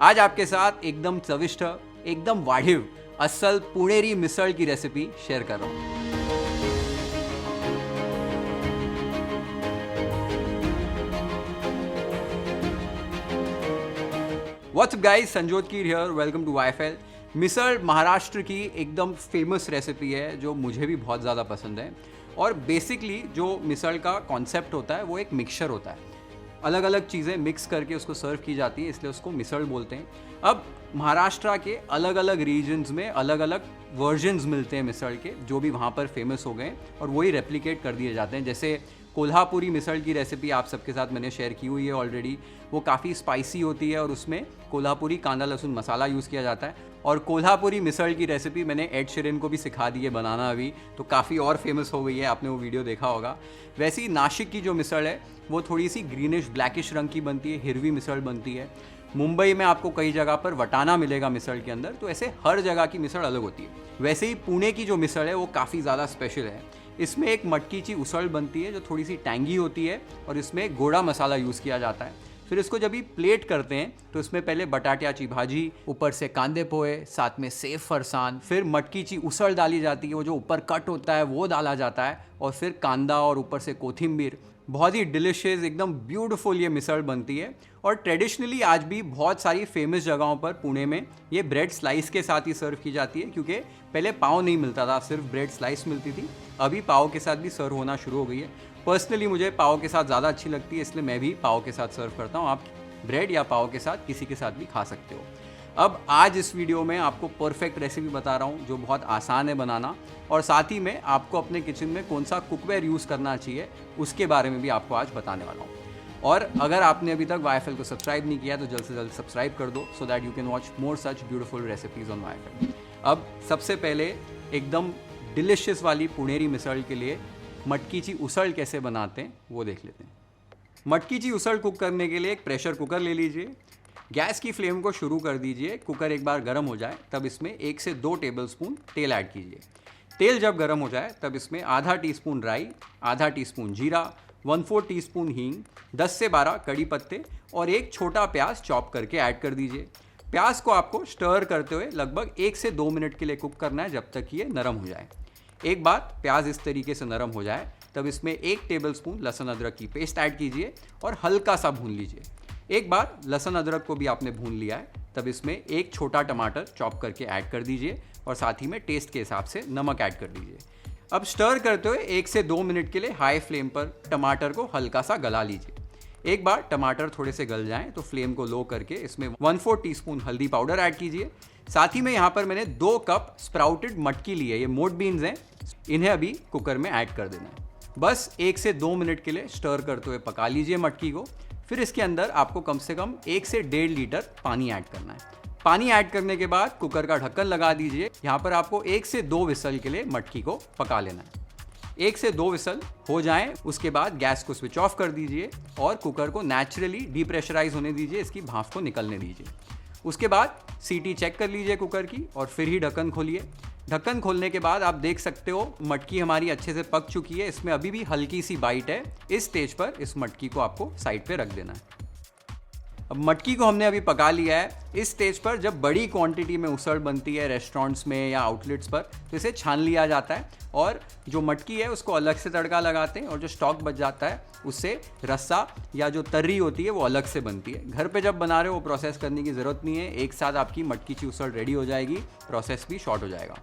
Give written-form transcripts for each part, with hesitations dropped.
आज आपके साथ एकदम चविष्ट, एकदम वाढिव, असल पुणेरी मिसळ की रेसिपी शेयर कर रहा हूँ। What's up guys, Sanjyot Keer here, welcome to wifi. Misal Maharashtra की एकदम फेमस रेसिपी है जो मुझे भी बहुत ज़्यादा पसंद है। और बेसिकली जो मिसळ का कॉन्सेप्ट होता है वो एक मिक्सचर होता है, अलग अलग चीज़ें मिक्स करके उसको सर्व की जाती है, इसलिए उसको मिसळ बोलते हैं। अब महाराष्ट्र के अलग अलग रीजन्स में अलग अलग वर्जन्स मिलते हैं मिसळ के, जो भी वहाँ पर फेमस हो गए और वही रेप्लिकेट कर दिए जाते हैं। जैसे कोल्हापुरी मिसळ की रेसिपी आप सबके साथ मैंने शेयर की हुई है ऑलरेडी। वो काफ़ी स्पाइसी होती है और उसमें कोल्हापुरी कांदा लहसुन मसाला यूज़ किया जाता है। और कोल्हापुरी मिसळ की रेसिपी मैंने एड शेरन को भी सिखा दी है बनाना अभी, तो काफ़ी और फेमस हो गई है, आपने वो वीडियो देखा होगा। वैसे ही नासिक की जो मिसळ है वो थोड़ी सी ग्रीनिश ब्लैकिश रंग की बनती है, हिरवी मिसळ बनती है। मुंबई में आपको कई जगह पर वटाना मिलेगा मिसळ के अंदर, तो ऐसे हर जगह की मिसळ अलग होती है। वैसे ही पुणे की जो मिसळ है वो काफ़ी ज़्यादा स्पेशल है। इसमें एक मटकीची उसळ बनती है जो थोड़ी सी टैंगी होती है और इसमें गोड़ा मसाला यूज़ किया जाता है। फिर इसको जब भी प्लेट करते हैं तो इसमें पहले बटाट्याची भाजी, ऊपर से कांदे पोहे, साथ में सेव फरसान, फिर मटकीची उसळ डाली जाती है, वो जो ऊपर कट होता है वो डाला जाता है, और फिर कांदा और ऊपर से कोथिंबीर। बहुत ही डिलिशियस, एकदम ब्यूटीफुल ये मिसळ बनती है। और ट्रेडिशनली आज भी बहुत सारी फेमस जगहों पर पुणे में ये ब्रेड स्लाइस के साथ ही सर्व की जाती है, क्योंकि पहले पाव नहीं मिलता था, सिर्फ ब्रेड स्लाइस मिलती थी। अभी पाव के साथ भी सर्व होना शुरू हो गई है। पर्सनली मुझे पाव के साथ ज़्यादा अच्छी लगती है, इसलिए मैं भी पाव के साथ सर्व करता हूँ। आप ब्रेड या पाव के साथ किसी के साथ भी खा सकते हो। अब आज इस वीडियो में आपको परफेक्ट रेसिपी बता रहा हूँ जो बहुत आसान है बनाना, और साथ ही में आपको अपने किचन में कौन सा कुकवेयर यूज़ करना चाहिए उसके बारे में भी आपको आज बताने वाला हूँ। और अगर आपने अभी तक वाईफाई को सब्सक्राइब नहीं किया तो जल्द से जल्द सब्सक्राइब कर दो, so that you can watch more such beautiful recipes on wifi. अब सबसे पहले एकदम डिलिशियस वाली पुणेरी मिसळ के लिए मटकीची उसळ कैसे बनाते हैं वो देख लेते हैं। मटकीची उसळ कुक करने के लिए एक प्रेशर कुकर ले लीजिए। गैस की फ्लेम को शुरू कर दीजिए। कुकर एक बार गर्म हो जाए तब इसमें 1 से 2 टेबलस्पून तेल ऐड कीजिए। तेल जब गर्म हो जाए तब इसमें आधा टीस्पून राई, आधा टीस्पून जीरा, 1/4 टीस्पून हींग, 10 से 12 कड़ी पत्ते और एक छोटा प्याज चॉप करके ऐड कर दीजिए। प्याज को आपको स्टर करते हुए लगभग 1 से 2 मिनट के लिए कुक करना है, जब तक ये नरम हो जाए। एक बार प्याज इस तरीके से नरम हो जाए तब इसमें 1 टेबलस्पून लहसुन अदरक की पेस्ट ऐड कीजिए और हल्का सा भून लीजिए। एक बार लहसुन अदरक को भी आपने भून लिया है तब इसमें एक छोटा टमाटर चॉप करके ऐड कर दीजिए और साथ ही में टेस्ट के हिसाब से नमक ऐड कर दीजिए। अब स्टर करते हुए 1 से 2 मिनट के लिए हाई फ्लेम पर टमाटर को हल्का सा गला लीजिए। एक बार टमाटर थोड़े से गल जाएं तो फ्लेम को लो करके इसमें 1/4 टीस्पून हल्दी पाउडर ऐड कीजिए। साथ ही में यहाँ पर मैंने 2 कप स्प्राउटेड मटकी ली है, ये मोट बीन्स हैं, इन्हें अभी कुकर में ऐड कर देना है। बस 1 से 2 मिनट के लिए स्टर करते हुए पका लीजिए मटकी को। फिर इसके अंदर आपको कम से कम 1 से 1.5 लीटर पानी ऐड करना है। पानी ऐड करने के बाद कुकर का ढक्कन लगा दीजिए। यहाँ पर आपको 1 से 2 विसल के लिए मटकी को पका लेना है। 1 से 2 विसल हो जाएं, उसके बाद गैस को स्विच ऑफ कर दीजिए और कुकर को नेचुरली डीप्रेशराइज होने दीजिए, इसकी भाप को निकलने दीजिए। उसके बाद सीटी चेक कर लीजिए कुकर की और फिर ही ढक्कन खोलिए। ढक्कन खोलने के बाद आप देख सकते हो मटकी हमारी अच्छे से पक चुकी है, इसमें अभी भी हल्की सी बाइट है। इस स्टेज पर इस मटकी को आपको साइड पे रख देना है। अब मटकी को हमने अभी पका लिया है। इस स्टेज पर जब बड़ी क्वांटिटी में उसळ बनती है रेस्टोरेंट्स में या आउटलेट्स पर, तो इसे छान लिया जाता है और जो मटकी है उसको अलग से तड़का लगाते हैं और जो स्टॉक बच जाता है उससे रस्सा या जो तर्री होती है वो अलग से बनती है। घर पे जब बना रहे हो वो प्रोसेस करने की ज़रूरत नहीं है, एक साथ आपकी मटकीची उसळ रेडी हो जाएगी, प्रोसेस भी शॉर्ट हो जाएगा।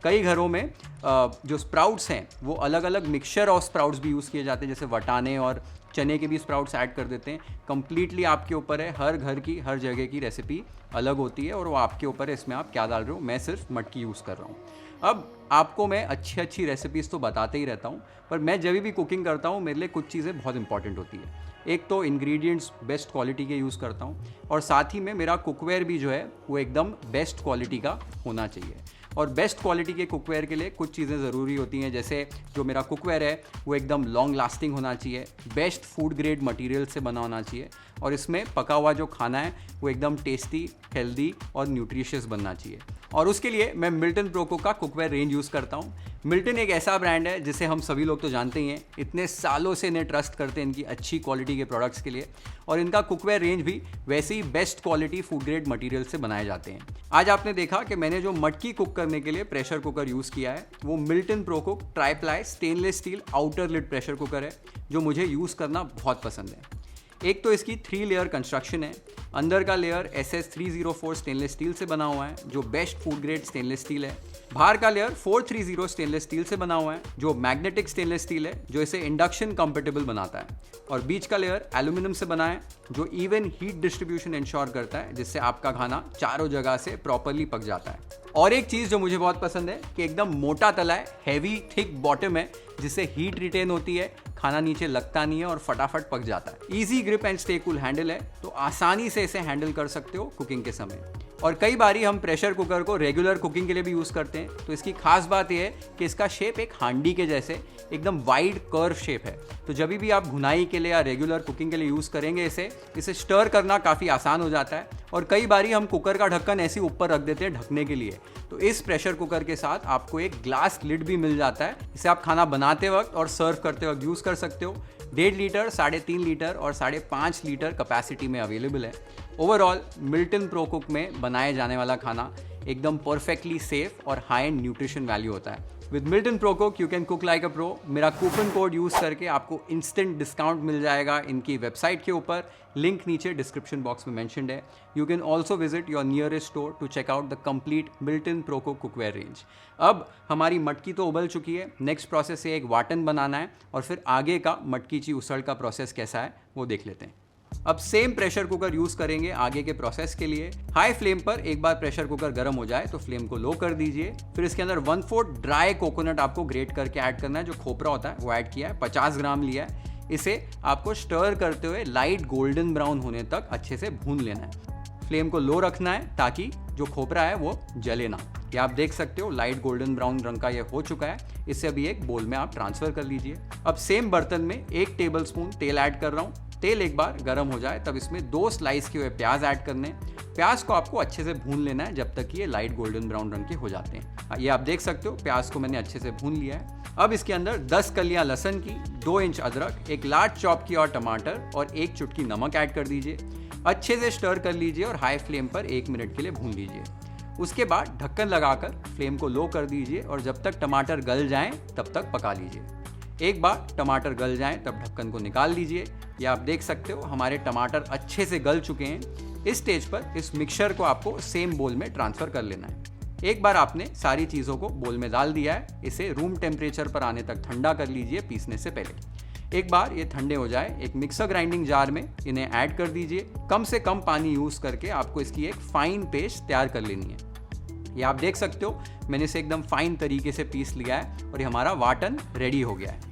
कई घरों में जो स्प्राउट्स हैं वो अलग अलग मिक्सचर ऑफ स्प्राउट्स भी यूज़ किए जाते हैं, जैसे वटाने और चने के भी स्प्राउट्स ऐड कर देते हैं। कंप्लीटली आपके ऊपर है, हर घर की हर जगह की रेसिपी अलग होती है और वो आपके ऊपर है इसमें आप क्या डाल रहे हो। मैं सिर्फ मटकी यूज़ कर रहा हूँ। अब आपको मैं अच्छी अच्छी रेसिपीज़ तो बताते ही रहता हूँ, पर मैं जब भी कुकिंग करता हूँ मेरे लिए कुछ चीज़ें बहुत इंपॉर्टेंट होती है। एक तो इंग्रेडिएंट्स बेस्ट क्वालिटी के यूज़ करता हूँ और साथ ही में मेरा कुकवेयर भी जो है वो एकदम बेस्ट क्वालिटी का होना चाहिए। और बेस्ट क्वालिटी के कुकवेयर के लिए कुछ चीज़ें ज़रूरी होती हैं, जैसे जो मेरा कुकवेयर है वो एकदम लॉन्ग लास्टिंग होना चाहिए, बेस्ट फूड ग्रेड मटेरियल से बना होना चाहिए और इसमें पका हुआ जो खाना है वो एकदम टेस्टी, हेल्दी और न्यूट्रिशियस बनना चाहिए। और उसके लिए मैं मिल्टन प्रो कुक का कुकवेयर रेंज यूज़ करता हूँ। मिल्टन एक ऐसा ब्रांड है जिसे हम सभी लोग तो जानते ही हैं, इतने सालों से इन्हें ट्रस्ट करते हैं इनकी अच्छी क्वालिटी के प्रोडक्ट्स के लिए, और इनका कुकवेयर रेंज भी वैसे ही best quality food grade material से बनाए जाते हैं। आज आपने देखा कि मैंने जो मटकी कुक करने के लिए प्रेशर कुकर यूज़ किया है वो Milton pro cook triply stainless steel outer lid pressure cooker है, जो मुझे यूज़ करना बहुत पसंद है। एक तो इसकी 3 लेयर कंस्ट्रक्शन है। अंदर का लेयर SS304 स्टेनलेस स्टील से बना हुआ है, जो best food grade stainless steel है। बाहर का लेयर 430 स्टेनलेस स्टील से बना हुआ है, जो मैग्नेटिक स्टेनलेस स्टील है, जो इसे इंडक्शन कंपेटेबल बनाता है। और बीच का लेयर एल्यूमिनियम से बना है, जो इवन हीट डिस्ट्रीब्यूशन इंश्योर करता है, जिससे आपका खाना चारों जगह से प्रॉपरली पक जाता है। और एक चीज़ जो मुझे बहुत पसंद है कि एकदम मोटा तला है, हैवी थिक बॉटम है, जिससे हीट रिटेन होती है, खाना नीचे लगता नहीं है और फटाफट पक जाता है। Easy grip and stay cool handle है, तो आसानी से इसे हैंडल कर सकते हो कुकिंग के समय। और कई बारी हम प्रेशर कुकर को रेगुलर कुकिंग के लिए भी यूज़ करते हैं, तो इसकी खास बात यह है कि इसका शेप एक हांडी के जैसे एकदम वाइड कर्व शेप है। तो जब भी आप भुनाई के लिए या रेगुलर कुकिंग के लिए यूज़ करेंगे इसे स्टर करना काफ़ी आसान हो जाता है। और कई बारी हम कुकर का ढक्कन ऐसे ऊपर रख देते हैं ढकने के लिए, तो इस प्रेशर कुकर के साथ आपको एक ग्लास लिड भी मिल जाता है। इसे आप खाना बनाते वक्त और सर्व करते वक्त यूज़ कर सकते हो। 1.5 लीटर, 3.5 लीटर और 5.5 लीटर कैपेसिटी में अवेलेबल है। ओवरऑल मिल्टन प्रो कुक में बनाए जाने वाला खाना एकदम परफेक्टली सेफ और हाई एंड न्यूट्रिशन वैल्यू होता है। With Milton pro cook you can cook like a pro. मेरा कूपन कोड यूज़ करके आपको इंस्टेंट डिस्काउंट मिल जाएगा इनकी वेबसाइट के ऊपर, लिंक नीचे डिस्क्रिप्शन बॉक्स में मेंशन्ड है। You can also visit your nearest store to check out the complete Milton pro cook cookware range. अब हमारी मटकी तो उबल चुकी है, नेक्स्ट प्रोसेस है एक वाटन बनाना है, और फिर आगे का मटकी ची उसड़ का प्रोसेस कैसा है वो देख लेते हैं। अब सेम प्रेशर कुकर यूज़ करेंगे आगे के प्रोसेस के लिए। हाई फ्लेम पर एक बार प्रेशर कुकर गर्म हो जाए तो फ्लेम को लो कर दीजिए। फिर इसके अंदर 1/4 ड्राई कोकोनट आपको ग्रेट करके ऐड करना है, जो खोपरा होता है वो ऐड किया है, 50 ग्राम लिया है। इसे आपको स्टर करते हुए लाइट गोल्डन ब्राउन होने तक अच्छे से भून लेना है। फ्लेम को लो रखना है ताकि जो खोपरा है वो जले ना। ये आप देख सकते हो लाइट गोल्डन ब्राउन रंग का ये हो चुका है। इसे अभी एक बोल में आप ट्रांसफर कर लीजिए। अब सेम बर्तन में 1 टेबलस्पून तेल ऐड कर रहा हूँ। तेल एक बार गर्म हो जाए तब इसमें 2 स्लाइस किए हुए प्याज ऐड करने। प्याज को आपको अच्छे से भून लेना है जब तक कि ये लाइट गोल्डन ब्राउन रंग के हो जाते हैं। ये आप देख सकते हो प्याज को मैंने अच्छे से भून लिया है। अब इसके अंदर 10 कलियां लहसुन की, 2 इंच अदरक, एक लार्ज चॉप किया और टमाटर और 1 चुटकी नमक ऐड कर दीजिए। अच्छे से स्टर कर लीजिए और हाई फ्लेम पर 1 मिनट के लिए भून लीजिए। उसके बाद ढक्कन लगाकर फ्लेम को लो कर दीजिए और जब तक टमाटर गल जाएं तब तक पका लीजिए। एक बार टमाटर गल जाएं तब ढक्कन को निकाल लीजिए। ये आप देख सकते हो हमारे टमाटर अच्छे से गल चुके हैं। इस स्टेज पर इस मिक्सचर को आपको सेम बोल में ट्रांसफ़र कर लेना है। एक बार आपने सारी चीज़ों को बोल में डाल दिया है, इसे रूम टेम्परेचर पर आने तक ठंडा कर लीजिए पीसने से पहले। एक बार ये ठंडे हो जाए एक मिक्सर ग्राइंडिंग जार में इन्हें ऐड कर दीजिए। कम से कम पानी यूज़ करके आपको इसकी एक फाइन पेस्ट तैयार कर लेनी है। ये आप देख सकते हो मैंने इसे एकदम फाइन तरीके से पीस लिया है और ये हमारा वाटन रेडी हो गया है।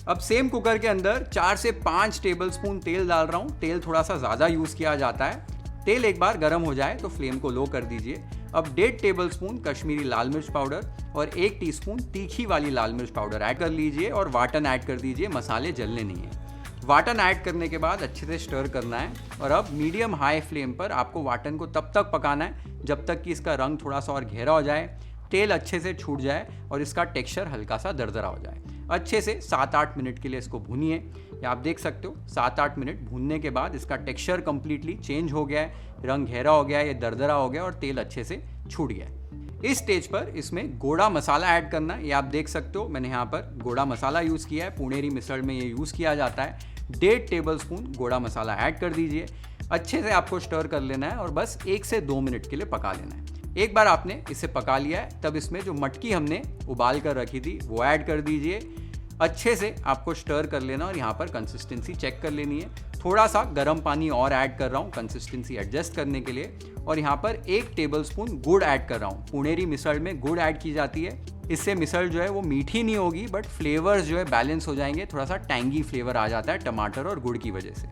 अब सेम कुकर के अंदर 4 से 5 टेबलस्पून तेल डाल रहा हूँ। तेल थोड़ा सा ज़्यादा यूज़ किया जाता है। तेल एक बार गर्म हो जाए तो फ्लेम को लो कर दीजिए। अब 1.5 टेबलस्पून कश्मीरी लाल मिर्च पाउडर और 1 टीस्पून तीखी वाली लाल मिर्च पाउडर ऐड कर लीजिए और वाटन ऐड कर दीजिए। मसाले जलने नहीं है। वाटन ऐड करने के बाद अच्छे से स्टर करना है और अब मीडियम हाई फ्लेम पर आपको वाटन को तब तक पकाना है जब तक कि इसका रंग थोड़ा सा और गहरा हो जाए, तेल अच्छे से छूट जाए और इसका टेक्सचर हल्का सा दरदरा हो जाए। अच्छे से 7-8 मिनट के लिए इसको भूनिए। या आप देख सकते हो 7-8 मिनट भूनने के बाद इसका टेक्सचर कंप्लीटली चेंज हो गया है, रंग गहरा हो गया है, ये दरदरा हो गया और तेल अच्छे से छूट गया है। इस स्टेज पर इसमें गोड़ा मसाला ऐड करना है। ये आप देख सकते हो मैंने यहाँ पर गोड़ा मसाला यूज़ किया है, पुणेरी मिसळ में ये यूज़ किया जाता है। 1.5 टेबलस्पून गोड़ा मसाला ऐड कर दीजिए। अच्छे से आपको स्टर कर लेना है और बस 1 से 2 मिनट के लिए पका लेना है। एक बार आपने इसे पका लिया है तब इसमें जो मटकी हमने उबाल कर रखी थी वो ऐड कर दीजिए। अच्छे से आपको स्टर कर लेना और यहाँ पर कंसिस्टेंसी चेक कर लेनी है। थोड़ा सा गर्म पानी और ऐड कर रहा हूँ कंसिस्टेंसी एडजस्ट करने के लिए। और यहाँ पर 1 टेबलस्पून गुड़ ऐड कर रहा हूँ। पुणेरी मिसळ में गुड़ ऐड की जाती है। इससे मिसळ जो है वो मीठी नहीं होगी बट फ्लेवर्स जो है बैलेंस हो जाएंगे। थोड़ा सा टैंगी फ्लेवर आ जाता है टमाटर और गुड़ की वजह से।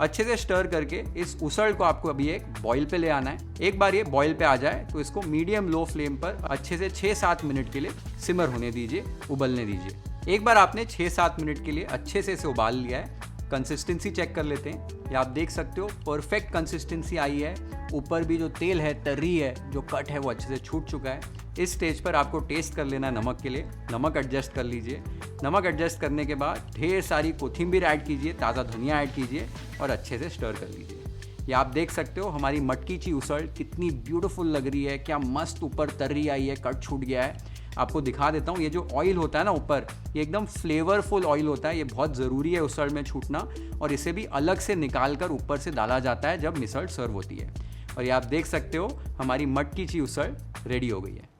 अच्छे से स्टर करके इस उसळ को आपको अभी एक बॉईल पे ले आना है। एक बार ये बॉईल पे आ जाए तो इसको मीडियम लो फ्लेम पर अच्छे से 6-7 मिनट के लिए सिमर होने दीजिए, उबलने दीजिए। एक बार आपने 6-7 मिनट के लिए अच्छे से इसे उबाल लिया है, कंसिस्टेंसी चेक कर लेते हैं। ये आप देख सकते हो परफेक्ट कंसिस्टेंसी आई है। ऊपर भी जो तेल है, तर्री है, जो कट है वो अच्छे से छूट चुका है। इस स्टेज पर आपको टेस्ट कर लेना है नमक के लिए। नमक एडजस्ट कर लीजिए। नमक एडजस्ट करने के बाद ढेर सारी कोथिंबीर ऐड कीजिए, ताज़ा धनिया ऐड कीजिए और अच्छे से स्टर कर लीजिए। ये आप देख सकते हो हमारी मटकी की उसळ कितनी ब्यूटीफुल लग रही है, क्या मस्त ऊपर तर्री आई है, कट छूट गया है। आपको दिखा देता हूँ, ये जो ऑयल होता है ना ऊपर, ये एकदम फ्लेवरफुल ऑयल होता है। ये बहुत ज़रूरी है उसळ में छूटना, और इसे भी अलग से निकाल कर ऊपर से डाला जाता है जब मिसळ सर्व होती है। और ये आप देख सकते हो हमारी मटकी की उसळ रेडी हो गई है।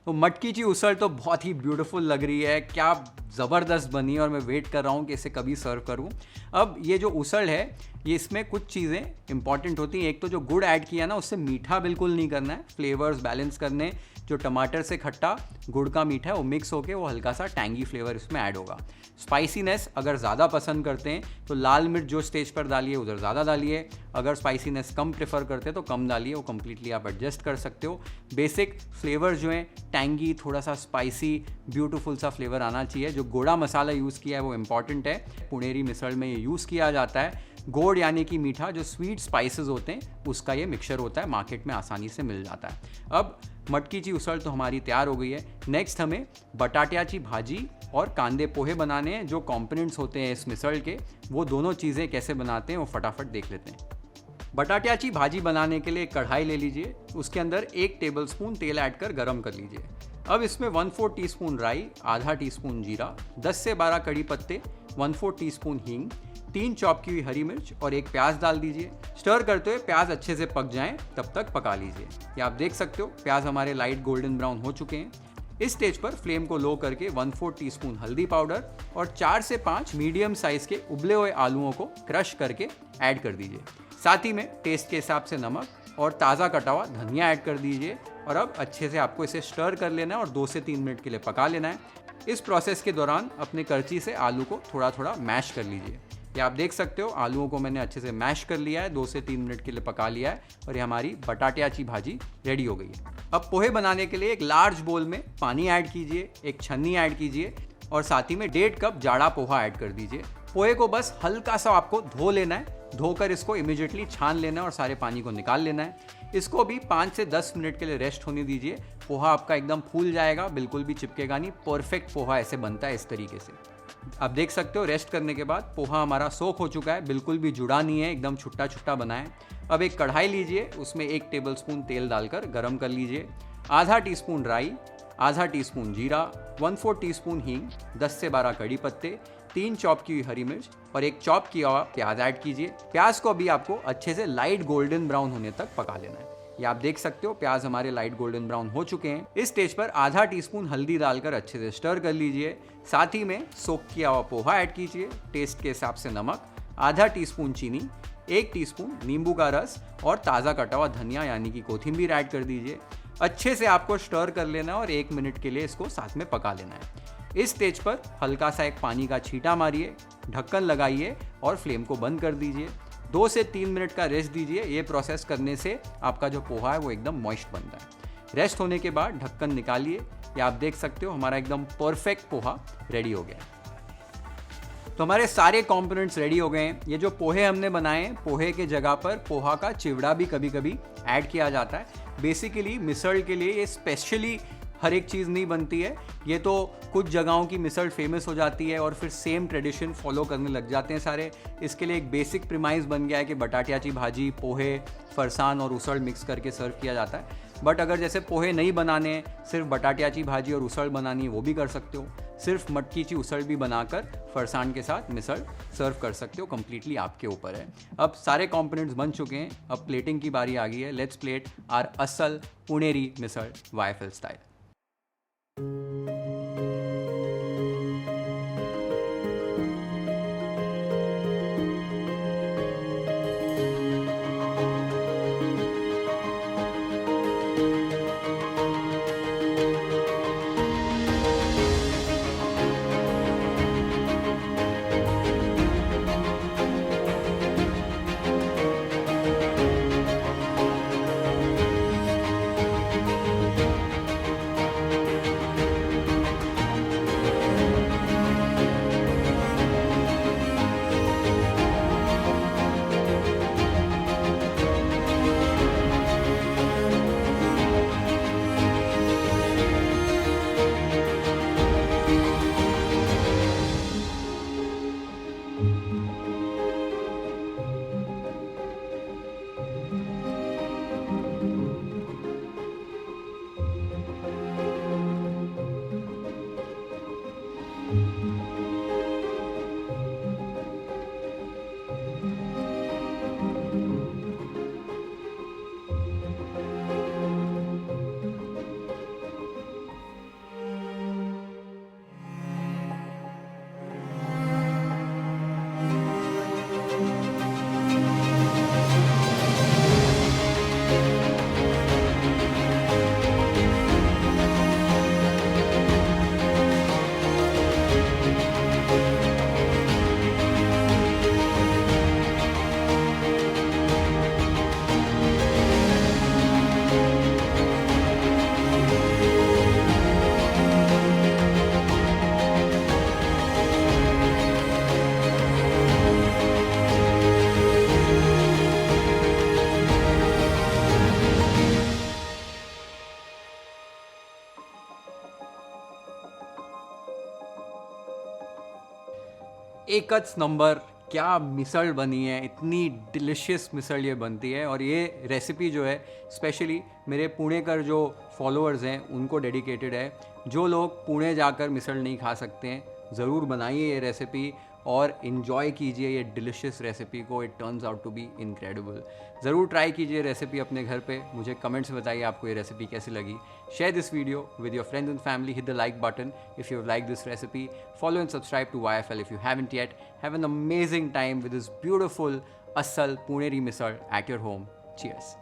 तो मटकी की उसळ तो बहुत ही ब्यूटीफुल लग रही है, क्या ज़बरदस्त बनी है, और मैं वेट कर रहा हूँ कि इसे कभी सर्व करूँ। अब ये जो उसळ है, ये इसमें कुछ चीज़ें इंपॉर्टेंट होती हैं। एक तो जो गुड़ ऐड किया ना, उससे मीठा बिल्कुल नहीं करना है, फ्लेवर्स बैलेंस करने। जो टमाटर से खट्टा, गुड़ का मीठा है, वो मिक्स होके वो हल्का सा टैंगी फ्लेवर इसमें ऐड होगा। स्पाइसीनेस अगर ज़्यादा पसंद करते हैं तो लाल मिर्च जो स्टेज पर डालिए उधर ज़्यादा डालिए। अगर स्पाइसीनेस कम प्रेफर करते हैं तो कम डालिए, वो कम्प्लीटली आप एडजस्ट कर सकते हो। बेसिक फ्लेवर जो है टैंगी, थोड़ा सा स्पाइसी, ब्यूटीफुल सा फ्लेवर आना चाहिए। जो गोड़ा मसाला यूज़ किया है वो इम्पॉर्टेंट है। पुणेरी मिसळ में ये यूज़ किया जाता है। गोड़ यानी कि मीठा, जो स्वीट स्पाइसेस होते हैं उसका ये मिक्सचर होता है, मार्केट में आसानी से मिल जाता है। अब मटकी की उसळ तो हमारी तैयार हो गई है। नेक्स्ट हमें बटाट्याची भाजी और कांदे पोहे बनाने हैं। जो कंपोनेंट्स होते हैं इस मिसळ के, वो दोनों चीज़ें कैसे बनाते हैं वो फटाफट देख लेते हैं। बटाट्याची भाजी बनाने के लिए एक कढ़ाई ले लीजिए, उसके अंदर 1 टेबलस्पून तेल ऐड कर गरम कर लीजिए। अब इसमें 1/4 टीस्पून राई, आधा टीस्पून जीरा, 10 से 12 कड़ी पत्ते, 1/4 टीस्पून हींग, 3 चॉप की हुई हरी मिर्च और 1 प्याज डाल दीजिए। स्टर करते हुए प्याज अच्छे से पक जाएं तब तक पका लीजिए। ये आप देख सकते हो प्याज हमारे लाइट गोल्डन ब्राउन हो चुके हैं। इस स्टेज पर फ्लेम को लो करके 1/4 टीस्पून हल्दी पाउडर और 4 से 5 मीडियम साइज के उबले हुए आलूओं को क्रश करके ऐड कर दीजिए। साथ ही में टेस्ट के हिसाब से नमक और ताज़ा कटा हुआ धनिया ऐड कर दीजिए। और अब अच्छे से आपको इसे स्टर कर लेना है और 2 से 3 मिनट के लिए पका लेना है। इस प्रोसेस के दौरान अपने करची से आलू को थोड़ा थोड़ा मैश कर लीजिए। ये आप देख सकते हो आलूओं को मैंने अच्छे से मैश कर लिया है, 2 से 3 मिनट के लिए पका लिया है और ये हमारी बटाट्याची भाजी रेडी हो गई है। अब पोहे बनाने के लिए एक लार्ज बोल में पानी ऐड कीजिए, एक छन्नी ऐड कीजिए और साथ ही में 1.5 कप जाड़ा पोहा ऐड कर दीजिए। पोहे को बस हल्का सा आपको धो लेना है, धोकर इसको इमीडिएटली छान लेना है और सारे पानी को निकाल लेना है। इसको भी 5 से 10 मिनट के लिए रेस्ट होने दीजिए। पोहा आपका एकदम फूल जाएगा, बिल्कुल भी चिपकेगा नहीं। परफेक्ट पोहा ऐसे बनता है इस तरीके से। आप देख सकते हो रेस्ट करने के बाद पोहा हमारा सोख हो चुका है, बिल्कुल भी जुड़ा नहीं है, एकदम छुट्टा छुट्टा बना है। अब एक कढ़ाई लीजिए, उसमें 1 टेबलस्पून तेल डालकर गरम कर लीजिए। आधा टीस्पून राई, आधा टीस्पून जीरा, 1/4 टीस्पून हींग, 10 से 12 कड़ी पत्ते, 3 चॉप की हुई हरी मिर्च और 1 चॉप किया हुआ प्याज ऐड कीजिए। प्याज को अभी आपको अच्छे से लाइट गोल्डन ब्राउन होने तक पका लेना है। ये आप देख सकते हो प्याज हमारे लाइट गोल्डन ब्राउन हो चुके हैं। इस स्टेज पर आधा टीस्पून हल्दी डालकर अच्छे से स्टर कर लीजिए। साथ ही में सोक किया हुआ पोहा ऐड कीजिए, टेस्ट के हिसाब से नमक, आधा टीस्पून चीनी, 1 टीस्पून नींबू का रस और ताज़ा कटा हुआ धनिया यानी कि कोथिंबीर ऐड कर दीजिए। अच्छे से आपको स्टर कर लेना है और 1 मिनट के लिए इसको साथ में पका लेना है। इस स्टेज पर हल्का सा एक पानी का छींटा मारिए, ढक्कन लगाइए और फ्लेम को बंद कर दीजिए। 2 से 3 मिनट का रेस्ट दीजिए। ये प्रोसेस करने से आपका जो पोहा है वो एकदम मॉइस्ट बनता है। रेस्ट होने के बाद ढक्कन निकालिए। ये आप देख सकते हो हमारा एकदम परफेक्ट पोहा रेडी हो गया है। तो हमारे सारे कंपोनेंट्स रेडी हो गए हैं। ये जो पोहे हमने बनाए हैं, पोहे के जगह पर पोहा का चिवड़ा भी कभी कभी ऐड किया जाता है। बेसिकली मिसळ के लिए ये स्पेशली हर एक चीज़ नहीं बनती है। ये तो कुछ जगहों की मिसळ फेमस हो जाती है और फिर सेम ट्रेडिशन फॉलो करने लग जाते हैं सारे। इसके लिए एक बेसिक प्रीमाइस बन गया है कि बटाट्याची भाजी, पोहे, फरसान और उसळ मिक्स करके सर्व किया जाता है। बट अगर जैसे पोहे नहीं बनाने हैं, सिर्फ बटाट्याची भाजी और उसळ बनानी है, वो भी कर सकते हो। सिर्फ मटकी की उसळ भी बनाकर फरसान के साथ मिसळ सर्व कर सकते हो, कम्प्लीटली आपके ऊपर है। अब सारे कंपोनेंट्स बन चुके हैं, अब प्लेटिंग की बारी आ गई है। लेट्स प्लेट आर असल पुणेरी मिसळ वाईएफएल स्टाइल। एकच नंबर, क्या मिसल बनी है, इतनी डिलिशियस मिसल ये बनती है। और ये रेसिपी जो है स्पेशली मेरे पुणेकर जो फॉलोअर्स हैं उनको डेडिकेटेड है। जो लोग पुणे जाकर मिसल नहीं खा सकते हैं, ज़रूर बनाइए ये रेसिपी और इन्जॉय कीजिए ये डिलिशियस रेसिपी को। It turns out to be incredible. ज़रूर ट्राई कीजिए रेसिपी अपने घर पे। मुझे कमेंट्स में बताइए आपको ये रेसिपी कैसी लगी। Share this video with your friends and family. Hit the like button if you like this recipe. Follow and subscribe to YFL if you haven't yet. Have an amazing time with this beautiful Asal Puneri misal at your home. Cheers.